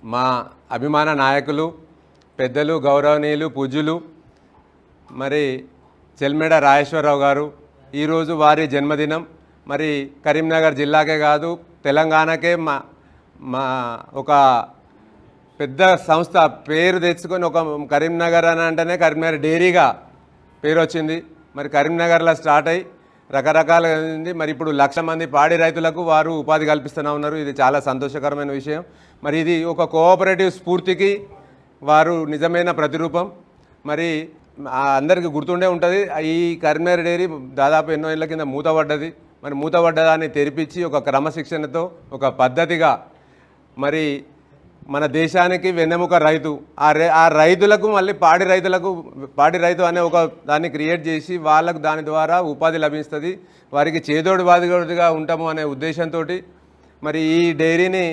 మా అభిమాన నాయకులు పెద్దలు గౌరవనీయులు పూజ్యులు మరి చెల్మెడ రాజేశ్వరరావు గారు ఈరోజు వారి జన్మదినం. మరి కరీంనగర్ జిల్లాకే కాదు తెలంగాణకే మా ఒక పెద్ద సంస్థ పేరు తెచ్చుకొని ఒక కరీంనగర్ అని అంటేనే కరీంనగర్ డైరీగా పేరు వచ్చింది. మరి కరీంనగర్లో స్టార్ట్ అయ్యి రకరకాలుగా ఉంది. మరి ఇప్పుడు 1,00,000 మంది పాడి రైతులకు వారు ఉపాధి కల్పిస్తూనే ఉన్నారు. ఇది చాలా సంతోషకరమైన విషయం. మరి ఇది ఒక కోఆపరేటివ్ స్ఫూర్తికి వారు నిజమైన ప్రతిరూపం. మరి అందరికీ గుర్తుండే ఉంటుంది, ఈ కరీంనగర్ డైరీ దాదాపు ఎన్నో ఏళ్ళ కింద మూతపడ్డది. మరి మూతపడ్డదాన్ని తెరిపించి ఒక క్రమశిక్షణతో ఒక పద్ధతిగా మరి మన దేశానికి వెన్నెముక రైతు, ఆ రైతులకు మళ్ళీ పాడి రైతు అనే ఒక దాన్ని క్రియేట్ చేసి వాళ్ళకు దాని ద్వారా ఉపాధి లభిస్తుంది, వారికి చేదోడు బాదుగా ఉంటాము అనే ఉద్దేశంతో మరి ఈ డైరీని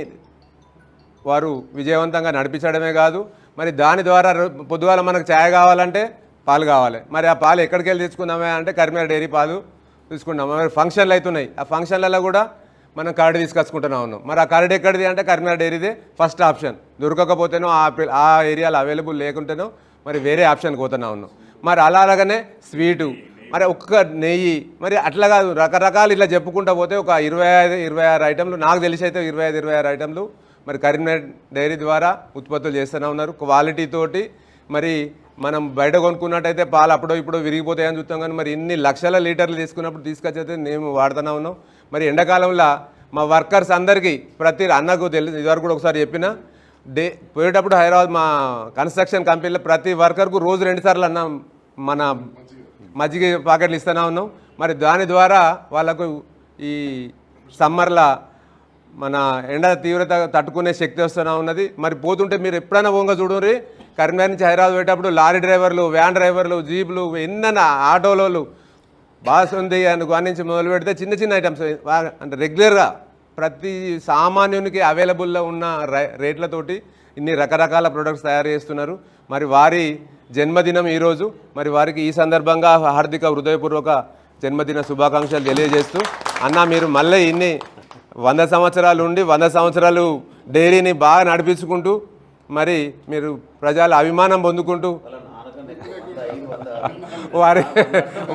వారు విజయవంతంగా నడిపించడమే కాదు, మరి దాని ద్వారా పొద్దుగాల మనకు ఛాయ్ కావాలంటే పాలు కావాలి. మరి ఆ పాలు ఎక్కడికి వెళ్ళి తెచ్చుకుందామే అంటే కరీంనగర్ డైరీ పాలు తీసుకుంటాం. మరి ఫంక్షన్లు అవుతున్నాయి, ఆ ఫంక్షన్లలో కూడా మనం కార్డు తీసుకొచ్చుకుంటూనే ఉన్నాం. మరి ఆ కార్డు ఎక్కడిది అంటే కరీంనగర్ డైరీదే ఫస్ట్ ఆప్షన్. దొరకకపోతేనో ఆ ఏరియాలో అవైలబుల్ లేకుంటేనో మరి వేరే ఆప్షన్కి పోతూనే ఉన్నాం. మరి అలాగనే స్వీటు, మరి ఒక్క నెయ్యి, మరి అట్లా కాదు రకరకాలు ఇట్లా చెప్పుకుంటూ పోతే ఒక 25-26 ఐటెంలు, నాకు తెలిసి అయితే 25-26 ఐటెంలు మరి కరీంనగర్ డైరీ ద్వారా ఉత్పత్తులు చేస్తూనే ఉన్నారు క్వాలిటీతోటి. మరి మనం బయట కొనుక్కున్నట్టయితే పాలు అప్పుడో ఇప్పుడు విరిగిపోతాయని చూస్తాం, కానీ మరి ఇన్ని లక్షల లీటర్లు తీసుకున్నప్పుడు తీసుకొచ్చైతే మేము వాడుతూనే ఉన్నాం. మరి ఎండాకాలంలో మా వర్కర్స్ అందరికీ ప్రతి అన్నకు తెలుసు, ఇదివరకు కూడా ఒకసారి చెప్పిన పోయేటప్పుడు హైదరాబాద్ మా కన్స్ట్రక్షన్ కంపెనీలో ప్రతి వర్కర్కు రోజు 2 సార్లు అన్న మన మజ్జిగ ప్యాకెట్లు ఇస్తూనే ఉన్నాం. మరి దాని ద్వారా వాళ్ళకు ఈ సమ్మర్లో మన ఎండ తీవ్రత తట్టుకునే శక్తి వస్తూనే ఉన్నది. మరి పోతుంటే మీరు ఎప్పుడైనా పోగా చూడండి, కరీంనగర్ నుంచి హైదరాబాద్ పోయేటప్పుడు లారీ డ్రైవర్లు, వ్యాన్ డ్రైవర్లు, జీపులు, ఎన్నైనా ఆటోలోళ్ళు బాసుంది అని నుంచి మొదలు పెడితే చిన్న చిన్న ఐటమ్స్ అంటే రెగ్యులర్గా ప్రతి సామాన్యునికి అవైలబుల్లో ఉన్న రేట్లతోటి ఇన్ని రకరకాల ప్రొడక్ట్స్ తయారు చేస్తున్నారు. మరి వారి జన్మదినం ఈరోజు, మరి వారికి ఈ సందర్భంగా హార్దిక హృదయపూర్వక జన్మదిన శుభాకాంక్షలు తెలియజేస్తూ, అన్న మీరు మళ్ళీ ఇన్ని 100 సంవత్సరాలు ఉండి 100 సంవత్సరాలు డైరీని బాగా నడిపించుకుంటూ మరి మీరు ప్రజల అభిమానం పొందుకుంటూ,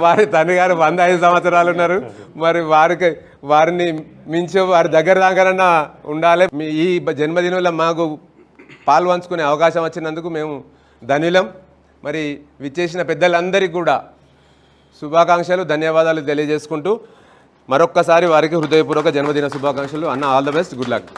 వారి తండ్రి గారు 105 సంవత్సరాలు ఉన్నారు. మరి వారిని మించి వారి దగ్గరన్నా ఉండాలి. ఈ జన్మదినంలో మాకు పాలు పంచుకునే అవకాశం వచ్చినందుకు మేము ధన్యులం. మరి విచ్చేసిన పెద్దలందరికీ కూడా శుభాకాంక్షలు, ధన్యవాదాలు తెలియజేసుకుంటూ మరొక్కసారి వారికి హృదయపూర్వక జన్మదిన శుభాకాంక్షలు. అన్న, all the best, good luck.